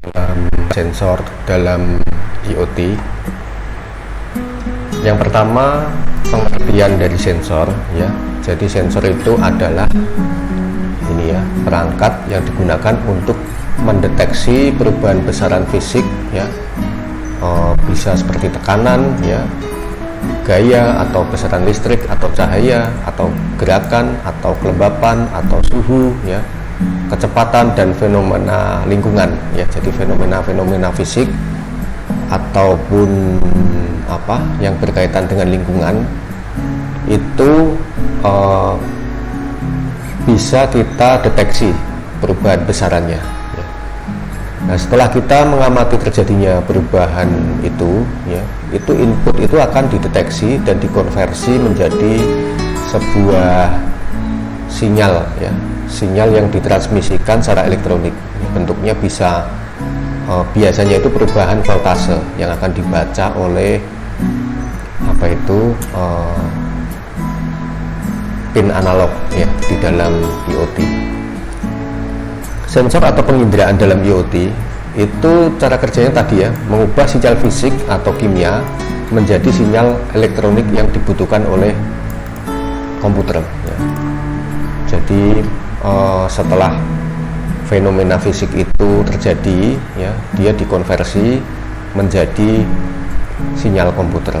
dalam sensor dalam IoT. Yang pertama, pengertian dari sensor ya. Jadi sensor itu adalah ini ya, perangkat yang digunakan untuk mendeteksi perubahan besaran fisik ya, bisa seperti tekanan ya, gaya atau besaran listrik atau cahaya atau gerakan atau kelembapan atau suhu ya, kecepatan dan fenomena lingkungan ya. Jadi fenomena fisik ataupun apa yang berkaitan dengan lingkungan itu bisa kita deteksi perubahan besarannya ya. Nah, setelah kita mengamati terjadinya perubahan itu ya, itu input itu akan dideteksi dan dikonversi menjadi sebuah sinyal ya, sinyal yang ditransmisikan secara elektronik. Bentuknya bisa biasanya itu perubahan voltase yang akan dibaca oleh apa itu pin analog ya di dalam IoT. Sensor atau penginderaan dalam IoT itu cara kerjanya tadi ya, mengubah sinyal fisik atau kimia menjadi sinyal elektronik yang dibutuhkan oleh komputer ya. Jadi setelah fenomena fisik itu terjadi ya, dia dikonversi menjadi sinyal komputer.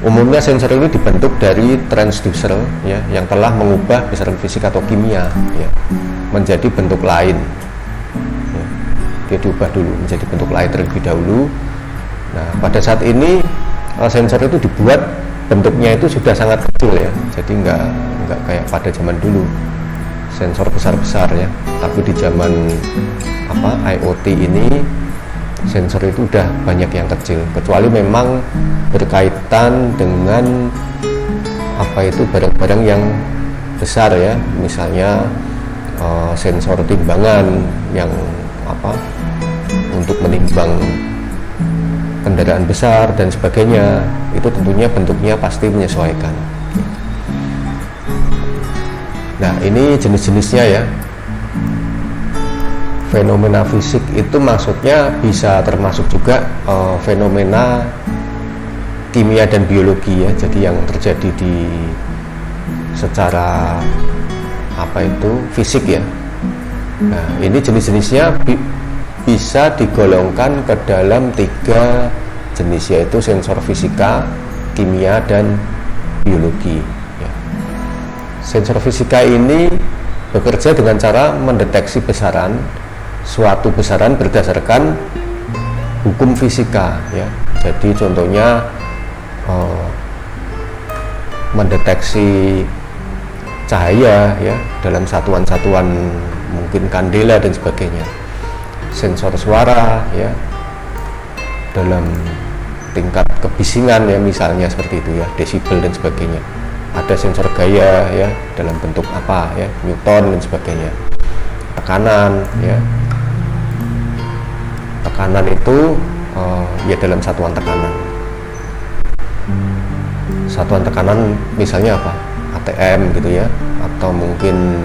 Umumnya sensor ini dibentuk dari transducer ya, yang telah mengubah besaran fisik atau kimia ya, menjadi bentuk lain ya. Dia diubah dulu menjadi bentuk lain terlebih dahulu. Nah, pada saat ini sensor itu dibuat bentuknya itu sudah sangat kecil ya, jadi nggak kayak pada zaman dulu sensor besar-besar ya. Tapi di zaman IoT ini sensor itu udah banyak yang kecil, kecuali memang berkaitan dengan barang-barang yang besar ya, misalnya sensor timbangan yang untuk menimbang kendaraan besar dan sebagainya. Itu tentunya bentuknya pasti menyesuaikan. Nah, ini jenis-jenisnya ya. Fenomena fisik itu maksudnya bisa termasuk juga fenomena kimia dan biologi ya. Jadi yang terjadi di secara fisik ya. Nah, ini jenis-jenisnya bisa digolongkan ke dalam 3 jenis, yaitu sensor fisika, kimia, dan biologi ya. Sensor fisika ini bekerja dengan cara mendeteksi suatu besaran berdasarkan hukum fisika ya. Jadi contohnya mendeteksi cahaya ya dalam satuan-satuan mungkin kandela dan sebagainya. Sensor suara ya dalam tingkat kebisingan ya, misalnya seperti itu ya, desibel dan sebagainya. Ada sensor gaya ya dalam bentuk Newton dan sebagainya. Tekanan ya, tekanan itu ya dalam satuan tekanan. Satuan tekanan misalnya ATM gitu ya, atau mungkin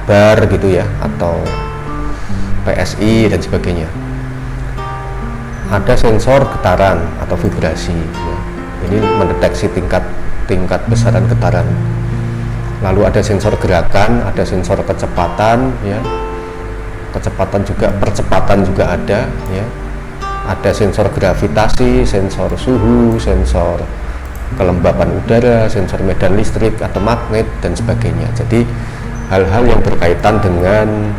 bar gitu ya, atau PSI dan sebagainya. Ada sensor getaran atau vibrasi ya. Ini mendeteksi tingkat besaran getaran. Lalu ada sensor gerakan, ada sensor kecepatan ya. Percepatan juga ada ya. Ada sensor gravitasi, sensor suhu, sensor kelembapan udara, sensor medan listrik atau magnet dan sebagainya. Jadi hal-hal yang berkaitan dengan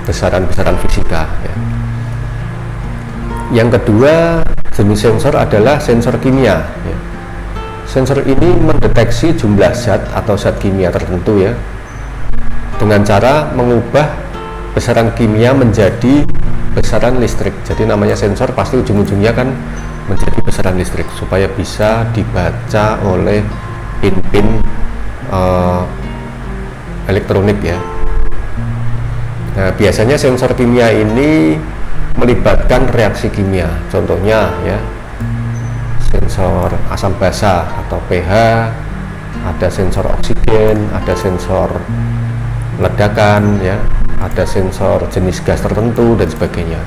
besaran-besaran fisika ya. Yang kedua jenis sensor adalah sensor kimia ya. Sensor ini mendeteksi jumlah zat atau zat kimia tertentu ya, dengan cara mengubah besaran kimia menjadi besaran listrik. Jadi namanya sensor pasti ujung-ujungnya kan menjadi besaran listrik supaya bisa dibaca oleh pin-pin elektronik ya. Nah, biasanya sensor kimia ini melibatkan reaksi kimia. Contohnya ya, sensor asam basa atau pH, ada sensor oksigen, ada sensor ledakan ya, ada sensor jenis gas tertentu dan sebagainya.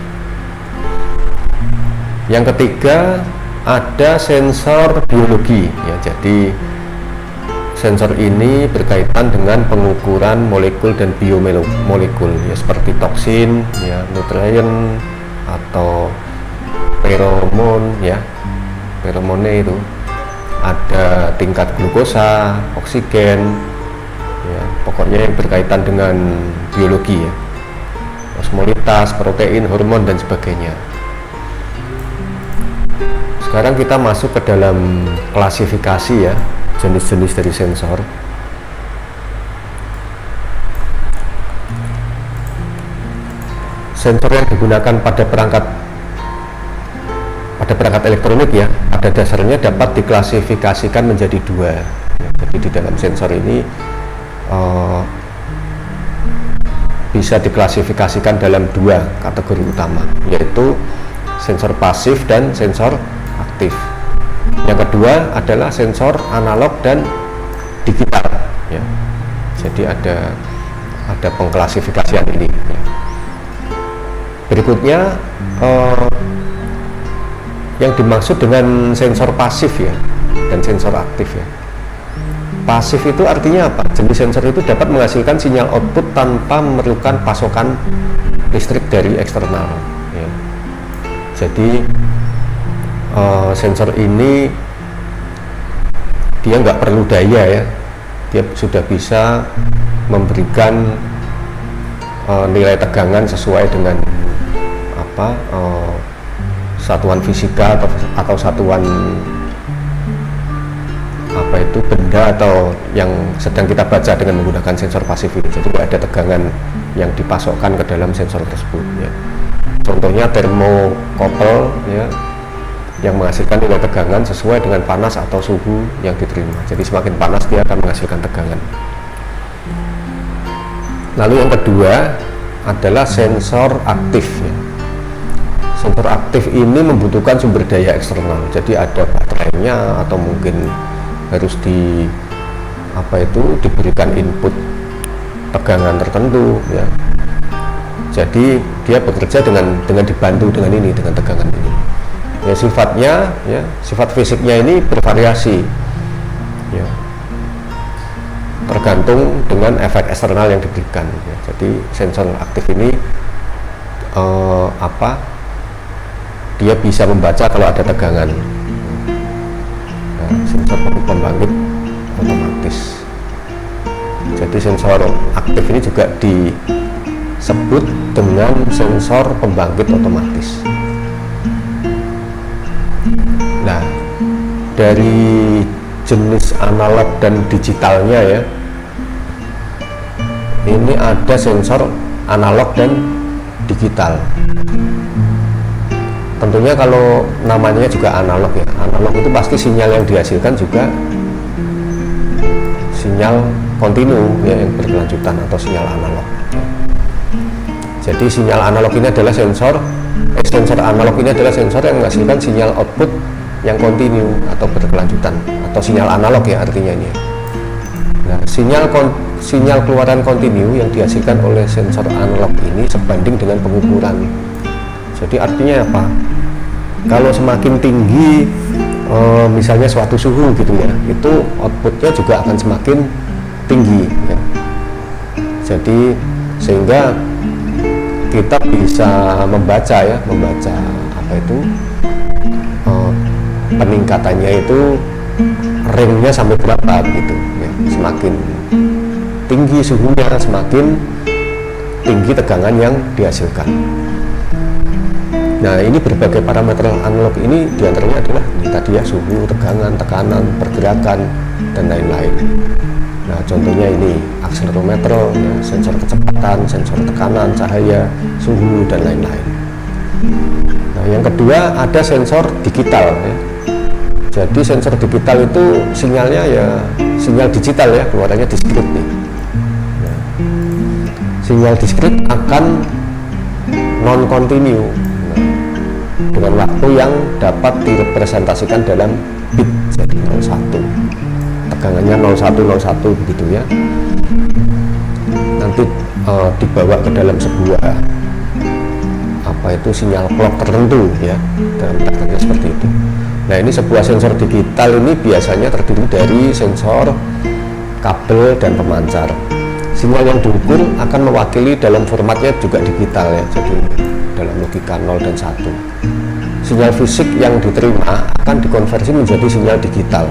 Yang ketiga ada sensor biologi ya, jadi sensor ini berkaitan dengan pengukuran molekul dan biomolekul ya, seperti toksin ya, nutrien atau feromon ya, feromone itu, ada tingkat glukosa, oksigen ya, pokoknya yang berkaitan dengan biologi ya, osmolitas, protein, hormon dan sebagainya. Sekarang kita masuk ke dalam klasifikasi ya, jenis-jenis dari sensor. Sensor yang digunakan pada perangkat elektronik ya, pada dasarnya dapat diklasifikasikan menjadi dua ya. Jadi di dalam sensor ini bisa diklasifikasikan dalam dua kategori utama, yaitu sensor pasif dan sensor aktif. Yang kedua adalah sensor analog dan digital ya. Jadi ada pengklasifikasian ini ya. Berikutnya yang dimaksud dengan sensor pasif ya dan sensor aktif ya. Pasif itu artinya apa? Jenis sensor itu dapat menghasilkan sinyal output tanpa memerlukan pasokan listrik dari eksternal ya. Jadi sensor ini dia nggak perlu daya ya, dia sudah bisa memberikan nilai tegangan sesuai dengan satuan fisika atau satuan benda atau yang sedang kita baca dengan menggunakan sensor pasif ini. Jadi nggak ada tegangan yang dipasokkan ke dalam sensor tersebut ya. Contohnya termokouple ya, yang menghasilkan nilai tegangan sesuai dengan panas atau suhu yang diterima. Jadi semakin panas dia akan menghasilkan tegangan. Lalu yang kedua adalah sensor aktif ya. Sensor aktif ini membutuhkan sumber daya eksternal. Jadi ada baterainya atau mungkin harus diberikan input tegangan tertentu ya. Jadi dia bekerja dengan dibantu dengan tegangan ini. Ya, sifatnya ya, sifat fisiknya ini bervariasi ya, tergantung dengan efek eksternal yang diberikan ya. Jadi sensor aktif ini dia bisa membaca kalau ada tegangan. Nah, sensor pembangkit otomatis. Jadi sensor aktif ini juga disebut dengan sensor pembangkit otomatis. Nah, dari jenis analog dan digitalnya ya, ini ada sensor analog dan digital. Tentunya kalau namanya juga analog ya, analog itu pasti sinyal yang dihasilkan juga sinyal kontinu ya, yang berkelanjutan atau sinyal analog. Jadi sinyal analog ini adalah sensor analog ini adalah sensor yang menghasilkan sinyal output yang kontinu atau berkelanjutan, atau sinyal analog ya artinya ini. Nah, sinyal keluaran kontinu yang dihasilkan oleh sensor analog ini sebanding dengan pengukuran. Jadi artinya apa? Kalau semakin tinggi misalnya suatu suhu gitu ya, itu outputnya juga akan semakin tinggi ya. Jadi sehingga kita bisa membaca peningkatannya itu range-nya sampai berapa gitu ya. Semakin tinggi suhunya, semakin tinggi tegangan yang dihasilkan. Nah, ini berbagai parameter analog ini diantaranya adalah ini tadi ya, suhu, tegangan, tekanan, pergerakan, dan lain-lain. Nah, contohnya ini akselerometer ya, sensor kecepatan, sensor tekanan, cahaya, suhu, dan lain-lain. Nah, yang kedua ada sensor digital ya. Jadi sensor digital itu sinyalnya ya sinyal digital ya, keluarannya diskrit nih. Nah, sinyal diskrit akan non kontinu dengan waktu yang dapat direpresentasikan dalam bit, jadi 01, tegangannya 0101 begitu ya. Nanti itu dibawa ke dalam sebuah sinyal clock tertentu ya, dalam prakteknya seperti itu. Nah, ini sebuah sensor digital ini biasanya terdiri dari sensor, kabel, dan pemancar. Sinyal yang diukur akan mewakili dalam formatnya juga digital ya, jadi dalam logika 0 dan 1. Sinyal fisik yang diterima akan dikonversi menjadi sinyal digital.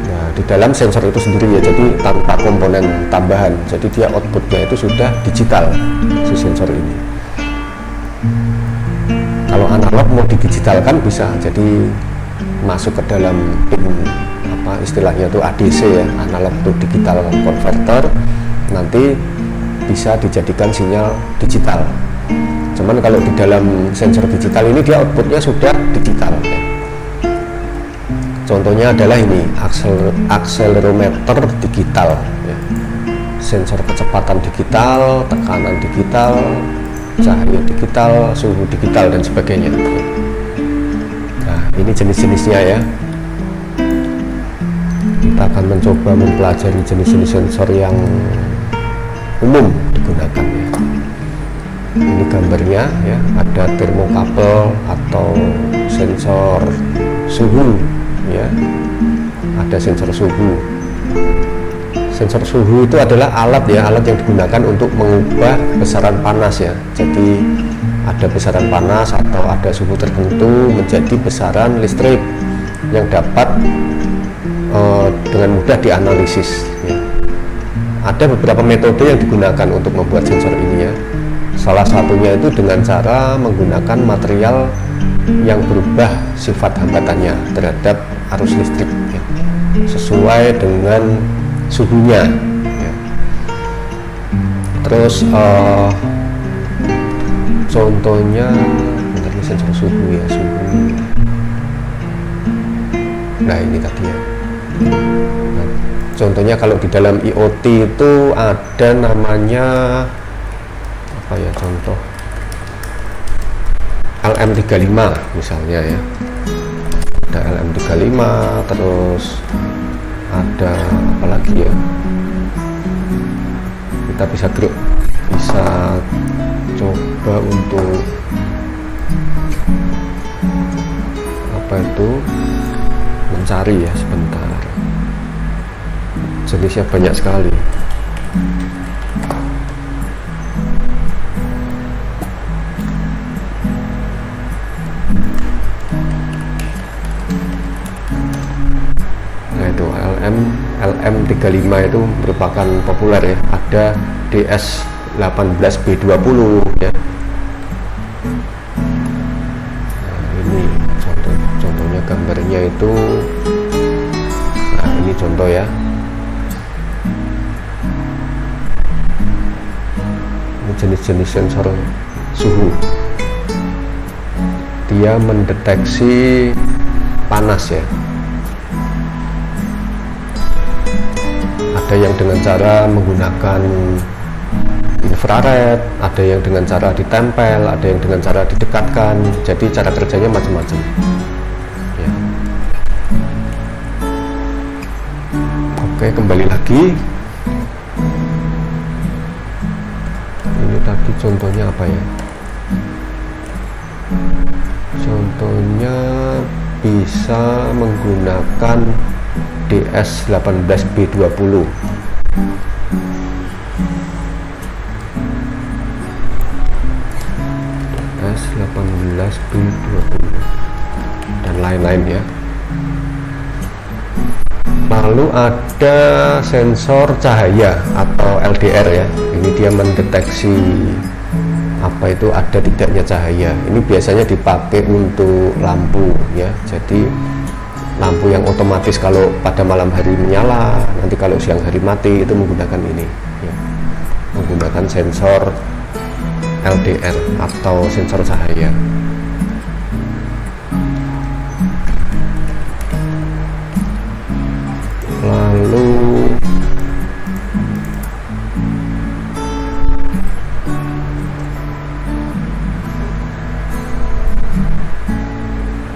Nah, di dalam sensor itu sendiri ya, jadi tanpa komponen tambahan, jadi dia outputnya itu sudah digital si sensor ini. Kalau analog mau didigitalkan bisa, jadi masuk ke dalam pin istilahnya itu ADC ya, analog to digital converter, nanti bisa dijadikan sinyal digital. Cuman kalau di dalam sensor digital ini dia outputnya sudah digital ya. Contohnya adalah ini akselerometer digital ya. Sensor kecepatan digital, tekanan digital, cahaya digital, suhu digital, dan sebagainya. Nah, ini jenis-jenisnya ya. Kita akan mencoba mempelajari jenis-jenis sensor yang umum digunakan ya. Ini gambarnya ya, ada termokabel atau sensor suhu ya, ada sensor suhu. Sensor suhu itu adalah alat ya, alat yang digunakan untuk mengubah besaran panas ya. Jadi ada besaran panas atau ada suhu tertentu menjadi besaran listrik yang dapat dengan mudah dianalisis ya. Ada beberapa metode yang digunakan untuk membuat sensor ini ya. Salah satunya itu dengan cara menggunakan material yang berubah sifat hambatannya terhadap arus listrik ya, sesuai dengan suhunya ya. Terus contohnya benarnya sensor suhu ya, suhu. Nah, ini tadi ya. Nah, contohnya kalau di dalam IoT itu ada namanya apa ya, contoh LM35 misalnya ya, ada LM35, terus ada apa lagi ya, kita bisa coba untuk apa itu, mencari ya, sebentar, jenisnya banyak sekali. Nah, itu LM35 itu merupakan populer ya, ada DS18B20 ya. Nah, ini contohnya gambarnya itu. Nah, ini contoh ya. Ini jenis-jenis sensor suhu. Dia mendeteksi panas ya. Ada yang dengan cara menggunakan infrared, ada yang dengan cara ditempel, ada yang dengan cara didekatkan. Jadi cara kerjanya macam-macam ya. Oke, kembali lagi. Ini tadi contohnya apa ya, contohnya bisa menggunakan DS18B20. DS18B20 dan lain-lain ya. Lalu ada sensor cahaya atau LDR ya. Ini dia mendeteksi apa itu ada tidaknya cahaya. Ini biasanya dipakai untuk lampu ya. Jadi lampu yang otomatis kalau pada malam hari menyala, nanti kalau siang hari mati, itu menggunakan ini ya. Menggunakan sensor LDR atau sensor cahaya. Lalu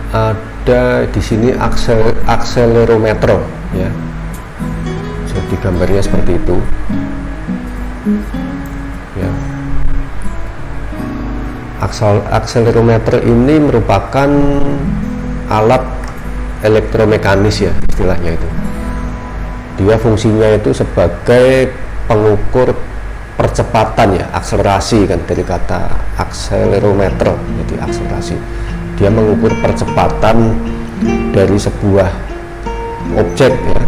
ada di sini akselerometer ya. Di gambarnya seperti itu ya. Akselerometer ini merupakan alat elektromekanis ya istilahnya itu. Dia fungsinya itu sebagai pengukur percepatan ya, akselerasi kan, dari kata akselerometer, jadi akselerasi. Dia mengukur percepatan dari sebuah objek ya,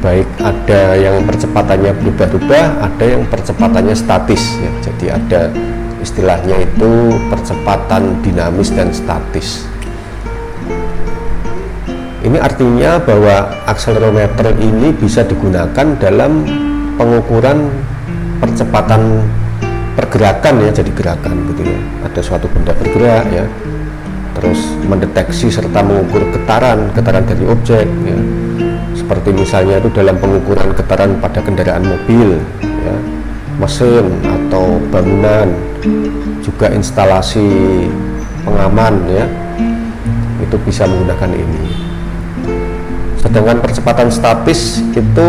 baik ada yang percepatannya berubah-ubah, ada yang percepatannya statis ya. Jadi ada istilahnya itu percepatan dinamis dan statis. Ini artinya bahwa akselerometer ini bisa digunakan dalam pengukuran percepatan pergerakan ya, jadi gerakan gitu ya. Ada suatu benda bergerak ya, terus mendeteksi serta mengukur getaran dari objek ya. Seperti misalnya itu dalam pengukuran getaran pada kendaraan mobil ya, mesin atau bangunan, juga instalasi pengaman ya, itu bisa menggunakan ini. Sedangkan percepatan statis itu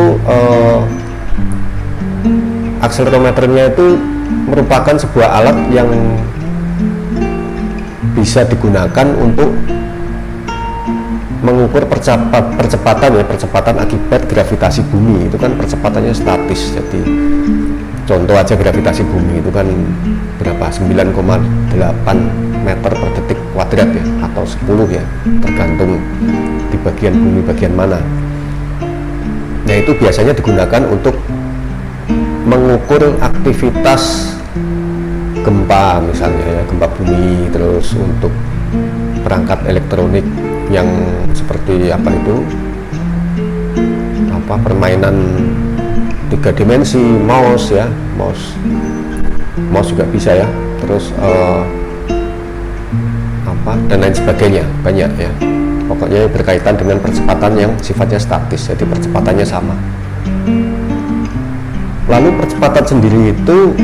akselerometernya itu merupakan sebuah alat yang bisa digunakan untuk mengukur percepatan ya, percepatan akibat gravitasi bumi. Itu kan percepatannya statis. Jadi contoh aja gravitasi bumi itu kan berapa, 9,8 meter per detik kuadrat ya, atau 10 ya, tergantung di bagian bumi bagian mana. Nah itu biasanya digunakan untuk mengukur aktivitas gempa misalnya ya, gempa bumi, terus untuk perangkat elektronik yang seperti apa itu, apa, permainan 3 dimensi, mouse ya, mouse juga bisa ya, terus apa dan lain sebagainya, banyak ya. Pokoknya berkaitan dengan percepatan yang sifatnya statis, jadi percepatannya sama. Lalu percepatan sendiri itu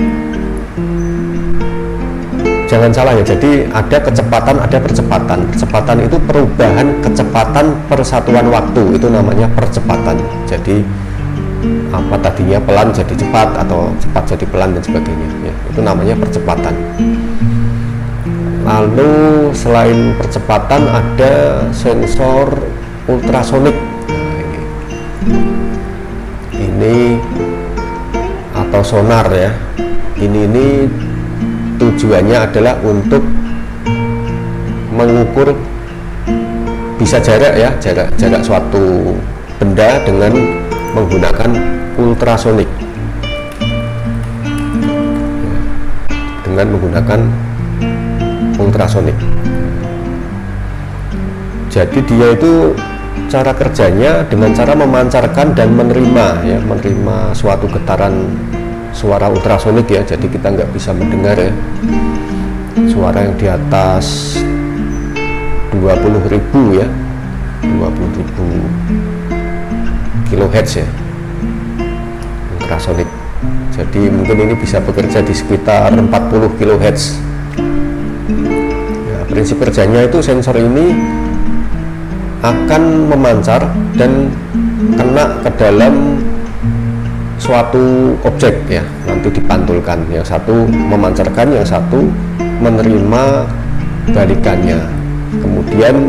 jangan salah ya, jadi ada kecepatan, ada percepatan. Percepatan itu perubahan kecepatan persatuan waktu, itu namanya percepatan. Jadi apa, tadinya pelan jadi cepat atau cepat jadi pelan dan sebagainya ya, itu namanya percepatan. Lalu selain percepatan ada sensor ultrasonik. Ini atau sonar ya. Ini tujuannya adalah untuk mengukur bisa jarak ya, jarak suatu benda dengan menggunakan ultrasonik. Dengan menggunakan ultrasonik. Jadi dia itu cara kerjanya dengan cara memancarkan dan menerima ya, menerima suatu getaran suara ultrasonik ya. Jadi kita nggak bisa mendengar ya suara yang di atas 20.000 ya, 20.000 kHz ya, ultrasonik. Jadi mungkin ini bisa bekerja di sekitar 40 kHz. Prinsip kerjanya itu sensor ini akan memancar dan kena ke dalam suatu objek ya, nanti dipantulkan. Yang satu memancarkan, yang satu menerima balikannya. Kemudian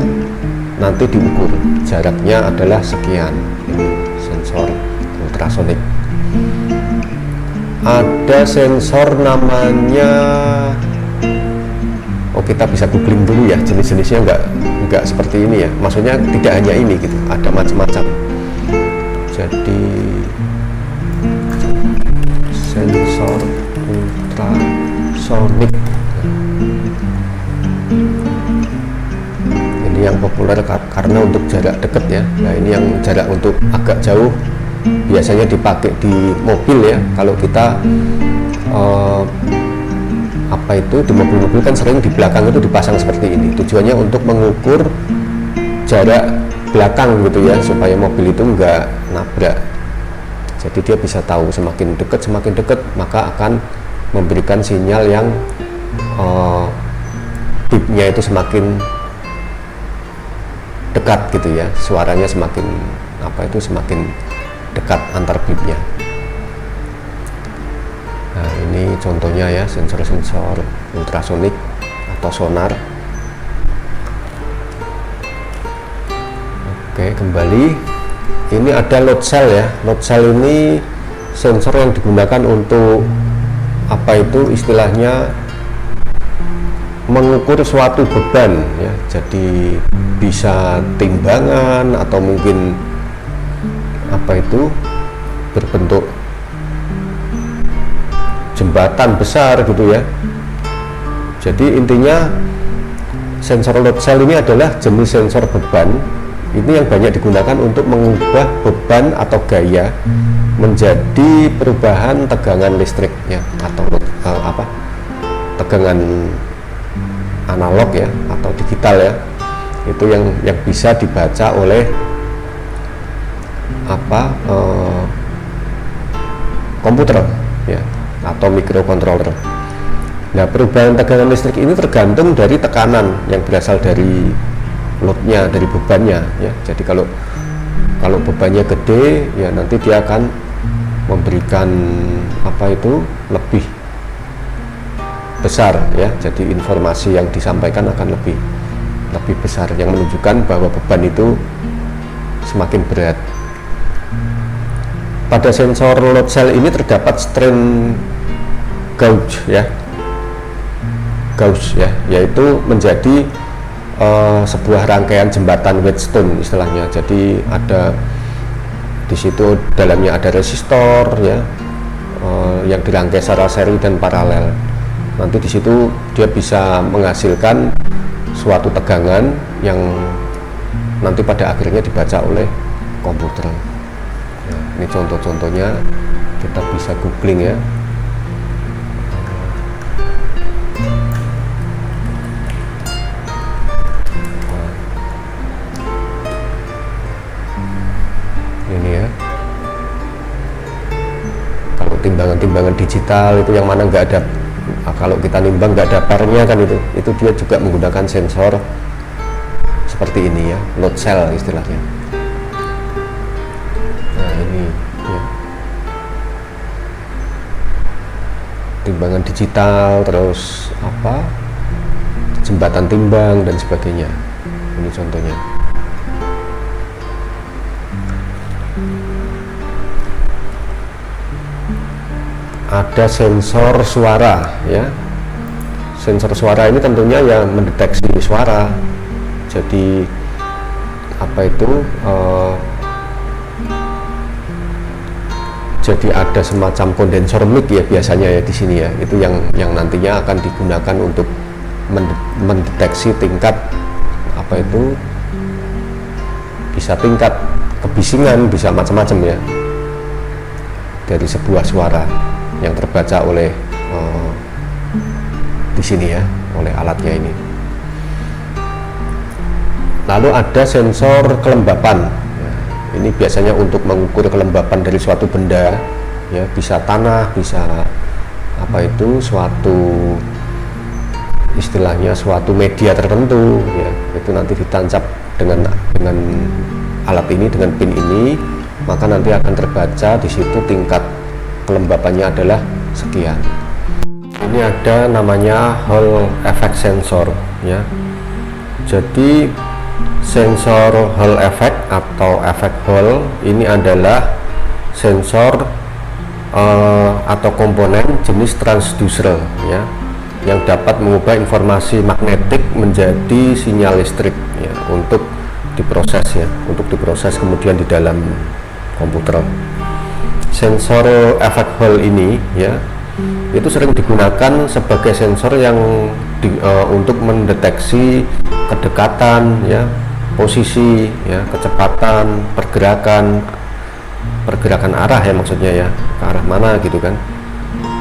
nanti diukur jaraknya adalah sekian. Ini sensor ultrasonik. Ada sensor namanya, kita bisa googling dulu ya, jenis-jenisnya nggak seperti ini ya, maksudnya tidak hanya ini gitu, ada macam-macam. Jadi sensor ultrasonik ini yang populer karena untuk jarak dekat ya. Nah ini yang jarak untuk agak jauh biasanya dipakai di mobil ya. Kalau kita apa itu di mobil-mobil kan sering di belakang itu dipasang seperti ini, tujuannya untuk mengukur jarak belakang gitu ya, supaya mobil itu enggak nabrak. Jadi dia bisa tahu semakin dekat maka akan memberikan sinyal yang beepnya itu semakin dekat gitu ya, suaranya semakin apa itu semakin dekat antar bibnya. Nah, ini contohnya ya, sensor-sensor ultrasonik atau sonar. Oke, kembali. Ini ada load cell ya. Load cell ini sensor yang digunakan untuk apa itu istilahnya mengukur suatu beban ya. Jadi bisa timbangan atau mungkin apa itu berbentuk jembatan besar gitu ya. Jadi intinya sensor load cell ini adalah jenis sensor beban. Ini yang banyak digunakan untuk mengubah beban atau gaya menjadi perubahan tegangan listrik ya, atau tegangan analog ya atau digital ya. Itu yang bisa dibaca oleh komputer ya atau microcontroller. Nah, perubahan tegangan listrik ini tergantung dari tekanan yang berasal dari loadnya, dari bebannya ya. Jadi kalau bebannya gede ya nanti dia akan memberikan apa itu lebih besar ya. Jadi informasi yang disampaikan akan lebih besar, yang menunjukkan bahwa beban itu semakin berat. Pada sensor load cell ini terdapat strain gauge ya, yaitu menjadi sebuah rangkaian jembatan Wheatstone istilahnya. Jadi ada di situ dalamnya ada resistor ya, yang dirangkai secara seri dan paralel. Nanti di situ dia bisa menghasilkan suatu tegangan yang nanti pada akhirnya dibaca oleh komputer. Nah, ini contoh-contohnya, kita bisa googling ya. Ini ya, kalau timbangan-timbangan digital itu yang mana nggak ada, kalau kita nimbang nggak ada pernya kan, itu dia juga menggunakan sensor seperti ini ya, load cell istilahnya. Nah ini ya, timbangan digital, terus apa, jembatan timbang dan sebagainya. Ini contohnya. Ada sensor suara ya. Sensor suara ini tentunya yang mendeteksi suara. Jadi apa itu jadi ada semacam kondensor mic ya biasanya ya di sini ya. Itu yang nantinya akan digunakan untuk mendeteksi tingkat apa itu, bisa tingkat kebisingan, bisa macam-macam ya, dari sebuah suara yang terbaca oleh di sini ya, oleh alatnya ini. Lalu ada sensor kelembapan ya, ini biasanya untuk mengukur kelembapan dari suatu benda ya, bisa tanah, bisa apa itu, suatu istilahnya suatu media tertentu ya. Itu nanti ditancap dengan alat ini, dengan pin ini, maka nanti akan terbaca di situ tingkat kelembapannya adalah sekian. Ini ada namanya Hall effect sensor ya. Jadi sensor Hall effect atau efek Hall ini adalah sensor atau komponen jenis transducer ya, yang dapat mengubah informasi magnetik menjadi sinyal listrik ya, untuk diproses kemudian di dalam komputer. Sensor efek Hall ini ya, itu sering digunakan sebagai sensor yang untuk mendeteksi kedekatan ya, posisi ya, kecepatan, pergerakan arah ya, maksudnya ya, ke arah mana gitu kan,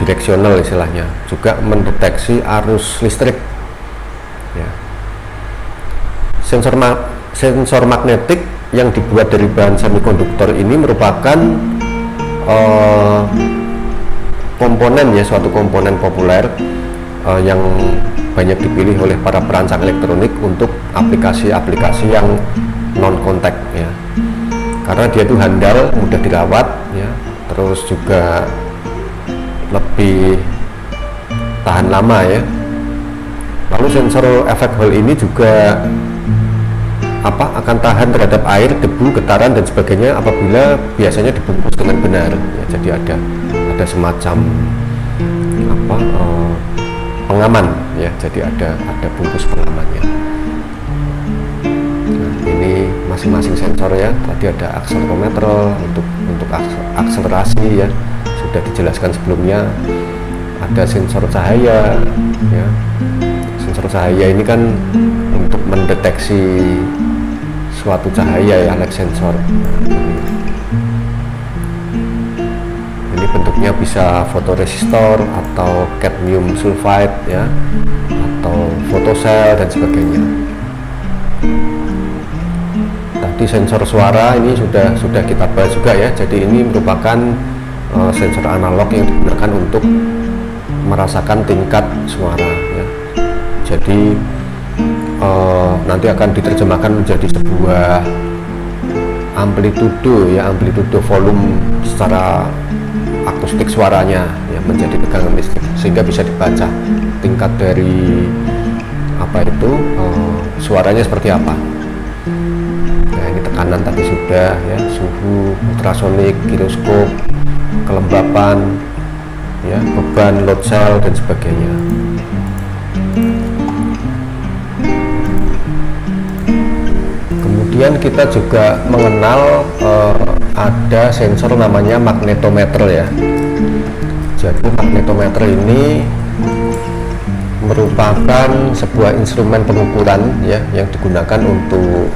direksional istilahnya. Juga mendeteksi arus listrik ya. Sensor magnetik yang dibuat dari bahan semikonduktor ini merupakan komponen ya, suatu komponen populer yang banyak dipilih oleh para perancang elektronik untuk aplikasi-aplikasi yang non kontak ya. karena dia itu handal, mudah dirawat ya, terus juga lebih tahan lama ya. Lalu sensor efek Hall ini juga akan tahan terhadap air, debu, getaran dan sebagainya apabila biasanya dibungkus dengan benar ya. Jadi ada semacam pengaman ya, jadi ada bungkus pengamannya. Nah, ini masing-masing sensor ya, tadi ada akselerometer untuk akselerasi ya, sudah dijelaskan sebelumnya. Ada sensor cahaya ya, sensor cahaya ini kan untuk mendeteksi suatu cahaya ya, light sensor. Ini bentuknya bisa fotoresistor atau cadmium sulfide ya, atau fotosel dan sebagainya. Tadi sensor suara ini sudah kita bahas juga ya. Jadi ini merupakan sensor analog yang digunakan untuk merasakan tingkat suara ya. Jadi nanti akan diterjemahkan menjadi sebuah amplitudo ya, amplitudo volume secara akustik suaranya ya, menjadi tegangan listrik, sehingga bisa dibaca tingkat dari suaranya seperti apa. Nah, ini tekanan tadi sudah ya, suhu, ultrasonik, giroskop, kelembapan ya, beban, load cell dan sebagainya. Kemudian kita juga mengenal ada sensor namanya magnetometer ya. Jadi magnetometer ini merupakan sebuah instrumen pengukuran ya, yang digunakan untuk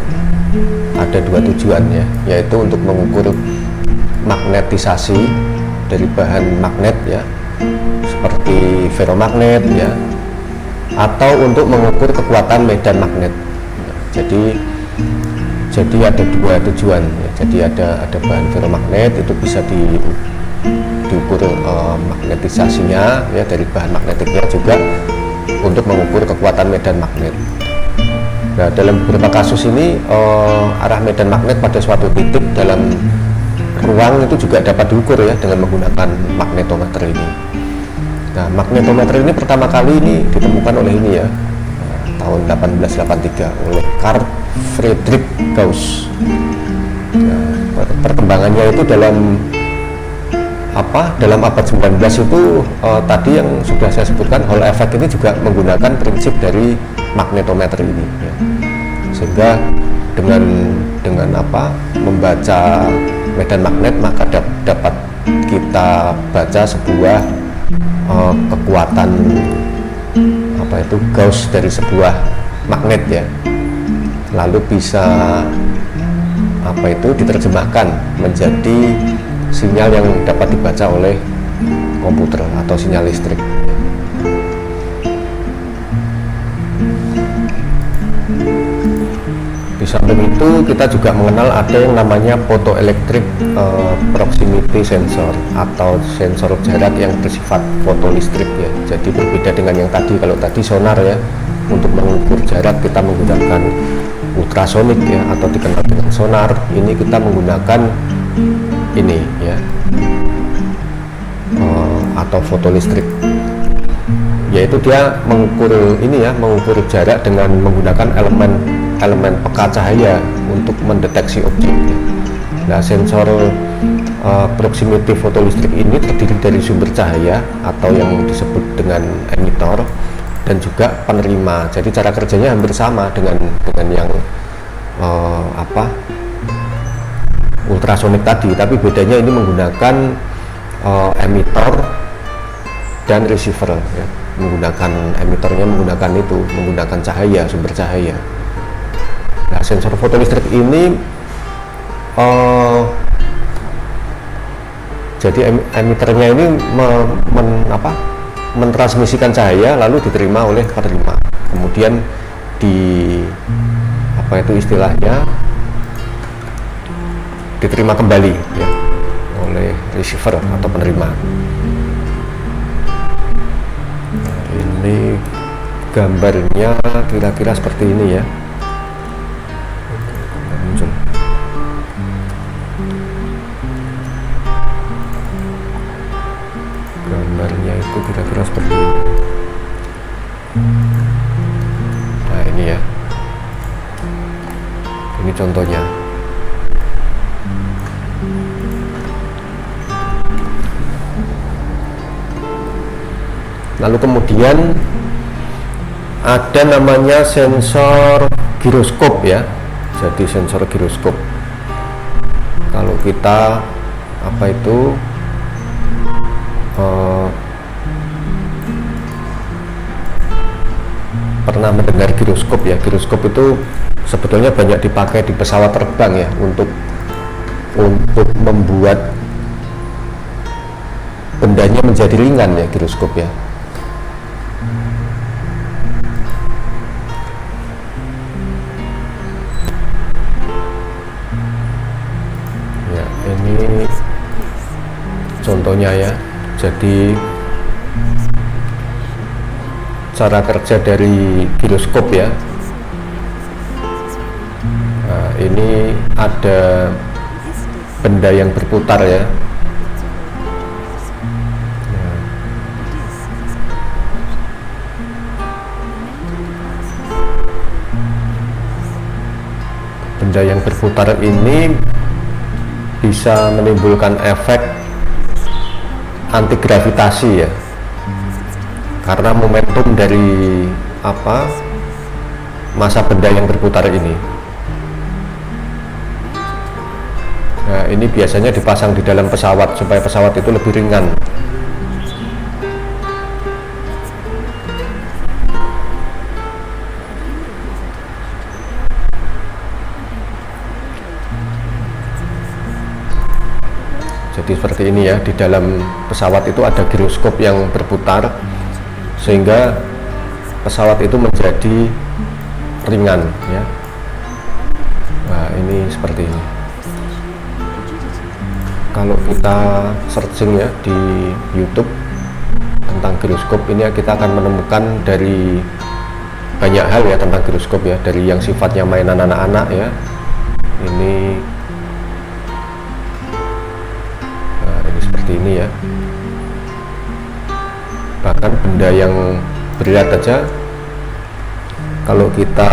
ada dua tujuan ya, yaitu untuk mengukur magnetisasi dari bahan magnet ya, seperti ferromagnet ya, atau untuk mengukur kekuatan medan magnet. Jadi ada dua tujuan ya. Jadi ada bahan ferromagnet, itu bisa diukur magnetisasinya ya, dari bahan magnetiknya, juga untuk mengukur kekuatan medan magnet. Nah, dalam beberapa kasus ini arah medan magnet pada suatu titik dalam ruang itu juga dapat diukur ya, dengan menggunakan magnetometer ini. Nah, magnetometer ini pertama kali ini ditemukan oleh ini ya, tahun 1883 oleh Carl Friedrich Gauss. Nah, perkembangannya itu dalam abad 19 itu tadi yang sudah saya sebutkan, Hall effect ini juga menggunakan prinsip dari magnetometer ini ya. Sehingga dengan membaca medan magnet, maka dapat kita baca sebuah kekuatan Gauss dari sebuah magnet ya, lalu bisa diterjemahkan menjadi sinyal yang dapat dibaca oleh komputer atau sinyal listrik. Di samping itu kita juga mengenal ada yang namanya photoelectric proximity sensor atau sensor jarak yang bersifat fotolistrik ya. Jadi berbeda dengan yang tadi. Kalau tadi sonar ya, untuk mengukur jarak kita menggunakan ultrasonik ya, atau dikenal dengan sonar. Ini kita menggunakan ini ya, atau fotolistrik, yaitu dia mengukur jarak dengan menggunakan elemen peka cahaya untuk mendeteksi objek. Nah, sensor proximity fotolistrik ini terdiri dari sumber cahaya atau yang disebut dengan emitor dan juga penerima. Jadi cara kerjanya hampir sama dengan yang ultrasonik tadi, tapi bedanya ini menggunakan emitor dan receiver ya. Emitornya menggunakan cahaya, sumber cahaya. Nah, sensor fotolistrik ini jadi emiternya ini mentransmisikan cahaya lalu diterima oleh penerima, kemudian istilahnya diterima kembali ya oleh receiver atau penerima. Nah, ini gambarnya kira-kira seperti ini ya. gambarnya itu kira-kira seperti ini. Nah ini ya, ini contohnya. Lalu kemudian ada namanya sensor giroskop ya. Jadi sensor giroskop, kalau kita pernah mendengar giroskop ya. Giroskop itu sebetulnya banyak dipakai di pesawat terbang ya, untuk membuat bendanya menjadi ringan ya, giroskop ya. Ya, ini contohnya ya. Jadi cara kerja dari giroskop ya. Nah, ini ada benda yang berputar ya. Benda yang berputar ini bisa menimbulkan efek anti gravitasi ya, karena momentum dari massa benda yang berputar ini. Nah, ini biasanya dipasang di dalam pesawat supaya pesawat itu lebih ringan. Jadi seperti ini ya, di dalam pesawat itu ada giroskop yang berputar sehingga pesawat itu menjadi ringan ya. Nah, ini seperti ini. Kalau kita searching ya di YouTube tentang giroskop ini ya, kita akan menemukan dari banyak hal ya tentang giroskop ya, dari yang sifatnya mainan anak-anak ya. Ini seperti ini ya. Bahkan benda yang berat aja, kalau kita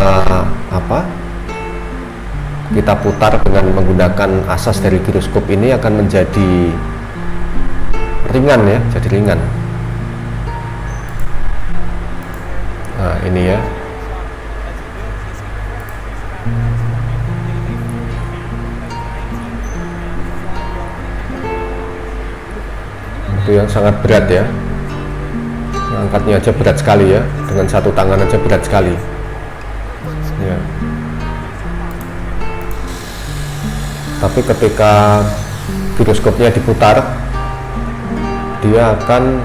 kita putar dengan menggunakan asas dari giroskop ini akan menjadi ringan ya, jadi ringan. Nah ini ya. Itu yang sangat berat ya, angkatnya aja berat sekali ya, dengan satu tangan aja berat sekali ya. Tapi ketika giroskopnya diputar, dia akan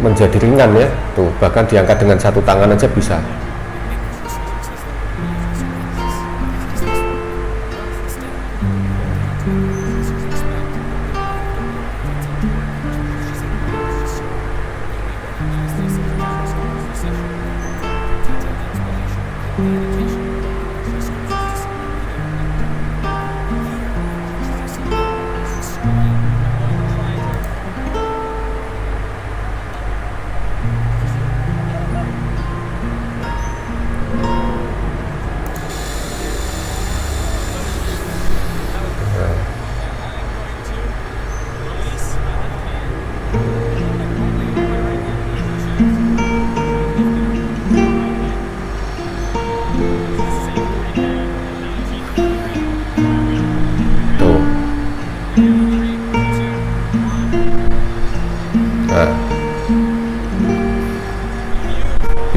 menjadi ringan ya, tuh bahkan diangkat dengan satu tangan aja bisa.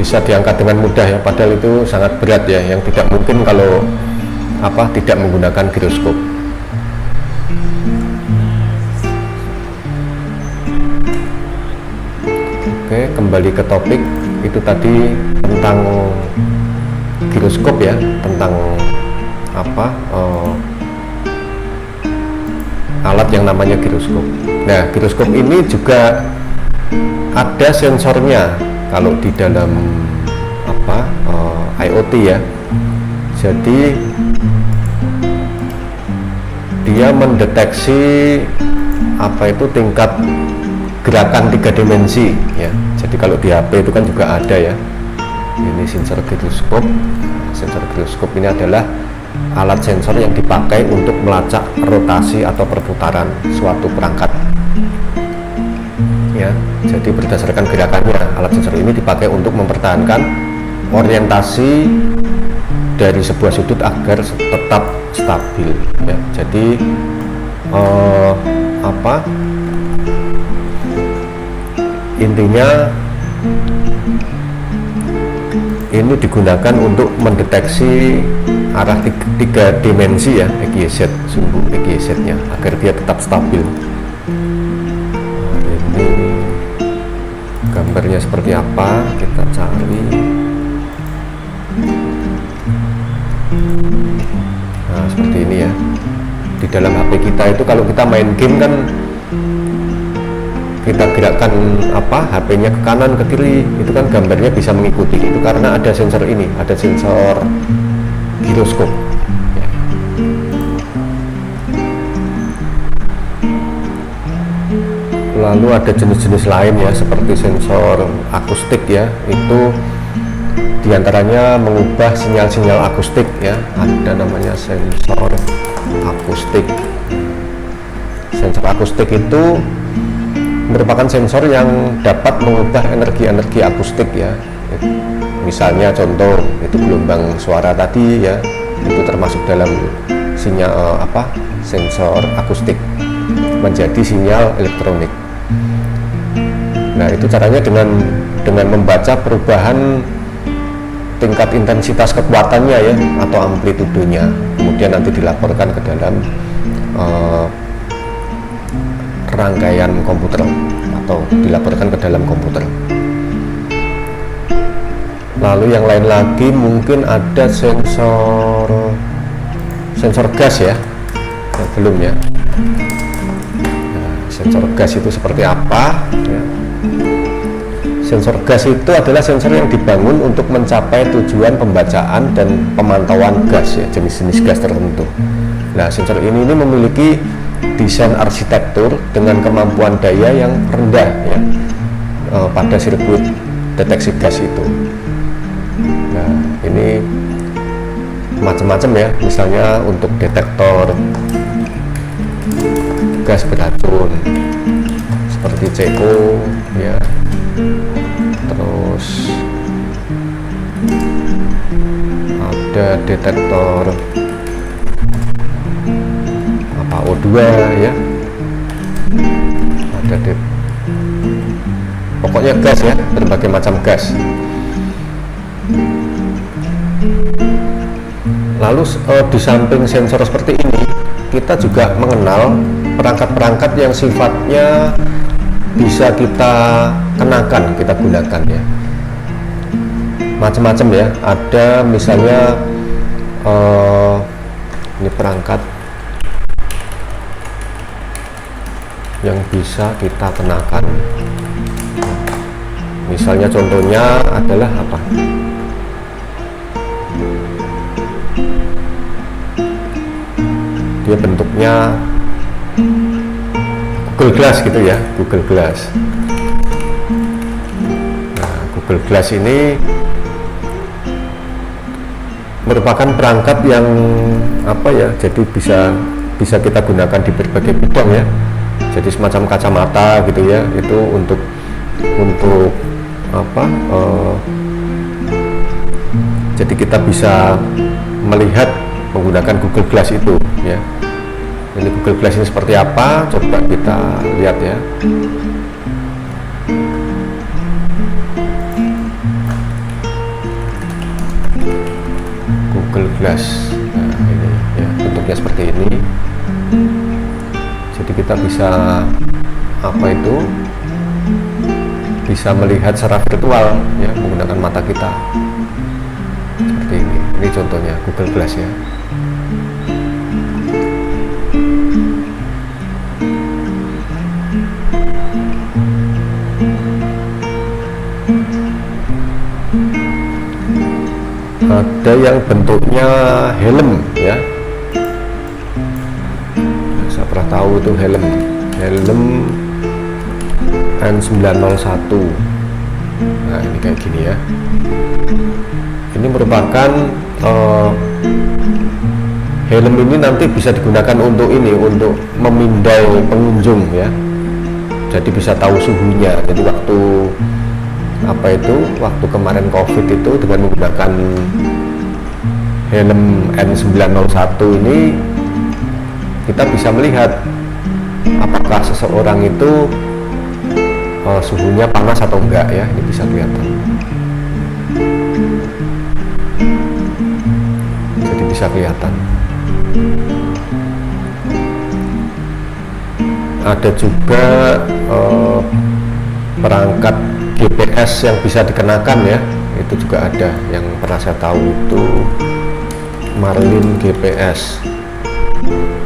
Bisa diangkat dengan mudah ya, padahal itu sangat berat ya, yang tidak mungkin kalau tidak menggunakan giroskop. Oke, kembali ke topik itu tadi tentang giroskop ya, tentang alat yang namanya giroskop. Nah, giroskop ini juga ada sensornya kalau di dalam IoT ya. Jadi dia mendeteksi tingkat gerakan 3 dimensi ya. Jadi kalau di HP itu kan juga ada ya. Ini sensor giroskop. Sensor giroskop ini adalah alat sensor yang dipakai untuk melacak rotasi atau perputaran suatu perangkat ya. Jadi berdasarkan gerakannya, alat sensor ini dipakai untuk mempertahankan orientasi dari sebuah sudut agar tetap stabil ya. Jadi intinya ini digunakan untuk mendeteksi arah 3 dimensi ya, EGZ, sumbu EGZ nya agar dia tetap stabil. Ini gambarnya seperti apa, kita cari. Nah seperti ini ya. Di dalam HP kita itu kalau kita main game kan kita gerakkan HP-nya ke kanan ke kiri, itu kan gambarnya bisa mengikuti. Itu karena ada sensor ini, ada sensor giroskop ya. Lalu ada jenis-jenis lain ya, seperti sensor akustik ya, itu diantaranya mengubah sinyal-sinyal akustik ya. Ada namanya sensor akustik. Sensor akustik itu merupakan sensor yang dapat mengubah energi-energi akustik ya. Misalnya contoh itu gelombang suara tadi ya, itu termasuk dalam sinyal sensor akustik menjadi sinyal elektronik. Nah itu caranya dengan membaca perubahan tingkat intensitas kekuatannya ya, atau amplitudenya, kemudian nanti dilaporkan ke dalam rangkaian komputer atau dilaporkan ke dalam komputer. Lalu yang lain lagi mungkin ada sensor gas ya, belum ya. Nah, sensor gas itu seperti apa ya? Sensor gas itu adalah sensor yang dibangun untuk mencapai tujuan pembacaan dan pemantauan gas ya, jenis-jenis gas tertentu. Nah sensor ini memiliki desain arsitektur dengan kemampuan daya yang rendah ya, pada sirkuit deteksi gas itu. Nah ini macam-macam ya, misalnya untuk detektor gas beracun seperti CO ya, terus ada detektor O2 ya, ada pokoknya gas ya, berbagai macam gas. Lalu di samping sensor seperti ini, kita juga mengenal perangkat-perangkat yang sifatnya bisa kita kenakan, kita gunakan ya. Macam-macam ya, ada misalnya ini perangkat yang bisa kita kenakan. Misalnya contohnya adalah apa? Dia bentuknya Google Glass gitu ya, Google Glass. Nah, Google Glass ini merupakan perangkat yang jadi bisa kita gunakan di berbagai bidang ya. Jadi semacam kacamata gitu ya, itu untuk jadi kita bisa melihat menggunakan Google Glass itu ya. Ini Google Glass ini seperti apa, coba kita lihat ya. Google Glass, nah ini ya, bentuknya seperti ini. Jadi kita bisa bisa melihat secara virtual ya, menggunakan mata kita seperti ini. Ini contohnya Google Glass ya. Ada yang bentuknya helm ya. Saya pernah tahu itu helm N901. Nah, ini kayak gini ya. Ini merupakan helm ini nanti bisa digunakan untuk untuk memindai pengunjung ya. Jadi bisa tahu suhunya. Jadi waktu waktu kemarin COVID itu dengan menggunakan helm N901 ini kita bisa melihat apakah seseorang itu suhunya panas atau enggak ya. Ini bisa kelihatan. Jadi bisa kelihatan. Ada juga perangkat GPS yang bisa dikenakan ya. Itu juga ada yang pernah saya tahu itu Marlin GPS.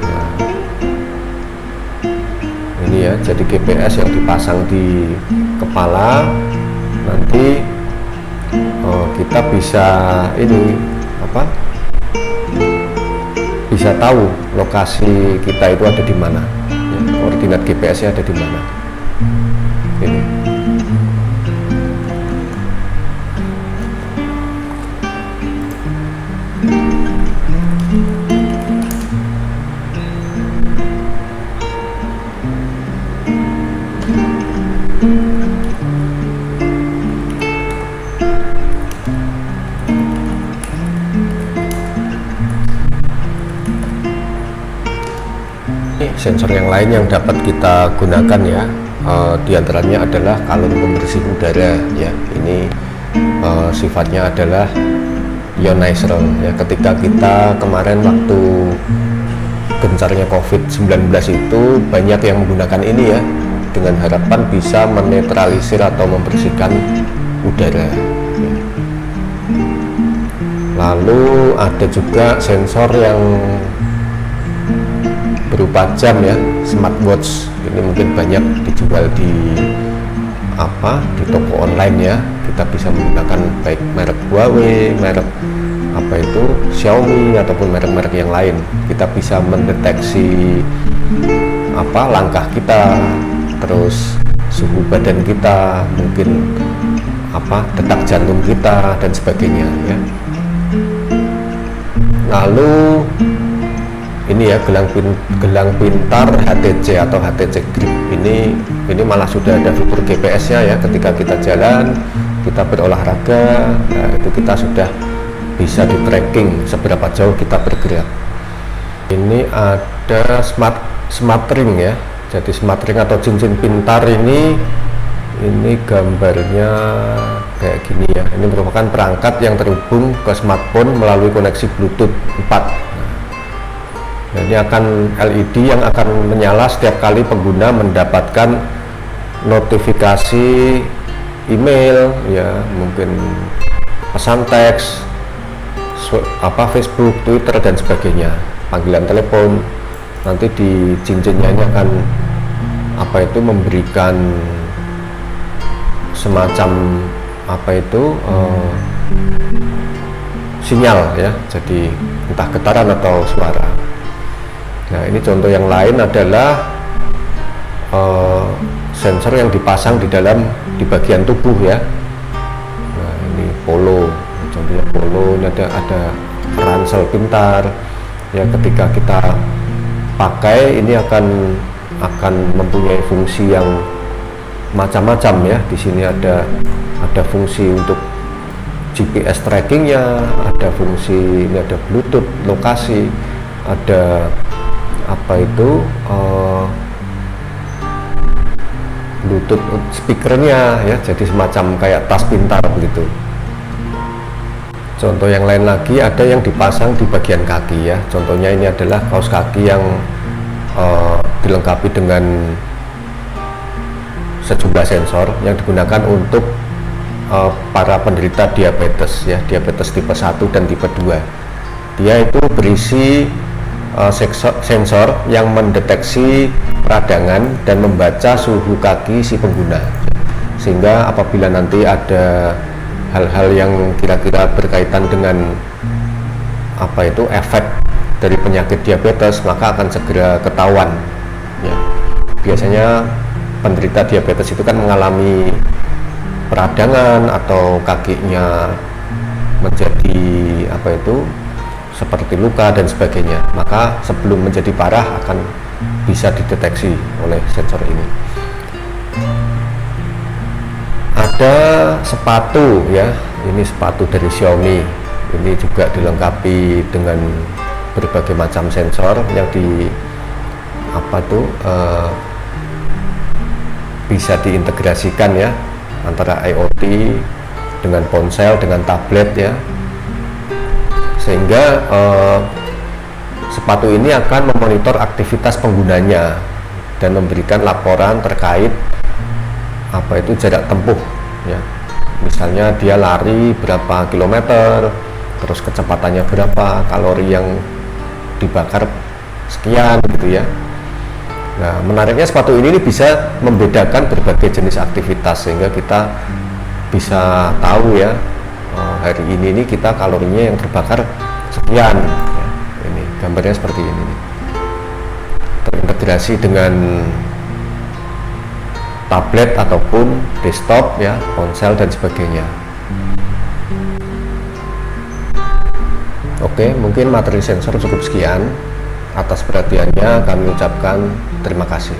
Nah, ini ya, jadi GPS yang dipasang di kepala, nanti kita bisa bisa tahu lokasi kita itu ada di mana ya, koordinat GPS-nya ada di mana. Ini sensor yang lain yang dapat kita gunakan ya, diantaranya adalah kalung pembersih udara ya. Ini sifatnya adalah ionizer ya. Ketika kita kemarin waktu gencarnya COVID-19 itu banyak yang menggunakan ini ya, dengan harapan bisa menetralisir atau membersihkan udara ya. Lalu ada juga sensor yang berupa jam ya, smartwatch. Ini mungkin banyak dijual di toko online ya. Kita bisa menggunakan baik merek Huawei, merek Xiaomi ataupun merek-merek yang lain. Kita bisa mendeteksi langkah kita, terus suhu badan kita, mungkin detak jantung kita dan sebagainya ya. Lalu ini ya, gelang pintar HTC atau HTC Grip. Ini malah sudah ada fitur GPS-nya ya. Ketika kita jalan, kita berolahraga, nah itu kita sudah bisa di tracking seberapa jauh kita bergerak. Ini ada smart ring ya. Jadi smart ring atau cincin pintar ini gambarnya kayak gini ya. Ini merupakan perangkat yang terhubung ke smartphone melalui koneksi Bluetooth 4. Nah, ini akan LED yang akan menyala setiap kali pengguna mendapatkan notifikasi email ya, mungkin pesan teks, Facebook, Twitter dan sebagainya, panggilan telepon. Nanti di cincinnya ini akan memberikan semacam sinyal ya, jadi entah getaran atau suara. Nah, ini contoh yang lain adalah sensor yang dipasang di bagian tubuh ya. Nah, ini Polo, contohnya Polo. Ini ada ransel pintar ya. Ketika kita pakai ini akan mempunyai fungsi yang macam-macam ya. Di sini ada fungsi untuk GPS trackingnya, ada fungsi ini, ada Bluetooth lokasi, ada Bluetooth speakernya ya, jadi semacam kayak tas pintar begitu. Contoh yang lain lagi ada yang dipasang di bagian kaki ya. Contohnya ini adalah kaos kaki yang dilengkapi dengan sejumlah sensor yang digunakan untuk para penderita diabetes ya, diabetes tipe 1 dan tipe 2. Dia itu berisi sensor yang mendeteksi peradangan dan membaca suhu kaki si pengguna, sehingga apabila nanti ada hal-hal yang kira-kira berkaitan dengan efek dari penyakit diabetes, maka akan segera ketahuan ya. Biasanya penderita diabetes itu kan mengalami peradangan atau kakinya menjadi seperti luka dan sebagainya, maka sebelum menjadi parah akan bisa dideteksi oleh sensor ini. Ada sepatu ya, ini sepatu dari Xiaomi, ini juga dilengkapi dengan berbagai macam sensor yang bisa diintegrasikan ya, antara IoT dengan ponsel, dengan tablet ya, sehingga sepatu ini akan memonitor aktivitas penggunanya dan memberikan laporan terkait jarak tempuh ya, misalnya dia lari berapa kilometer, terus kecepatannya berapa, kalori yang dibakar sekian gitu ya. Nah, menariknya sepatu ini bisa membedakan berbagai jenis aktivitas, sehingga kita bisa tahu ya, hari ini kita kalorinya yang terbakar sekian ya. Ini gambarnya seperti ini nih. Terintegrasi dengan tablet ataupun desktop ya, ponsel dan sebagainya. Oke, mungkin materi sensor cukup sekian. Atas perhatiannya kami ucapkan terima kasih.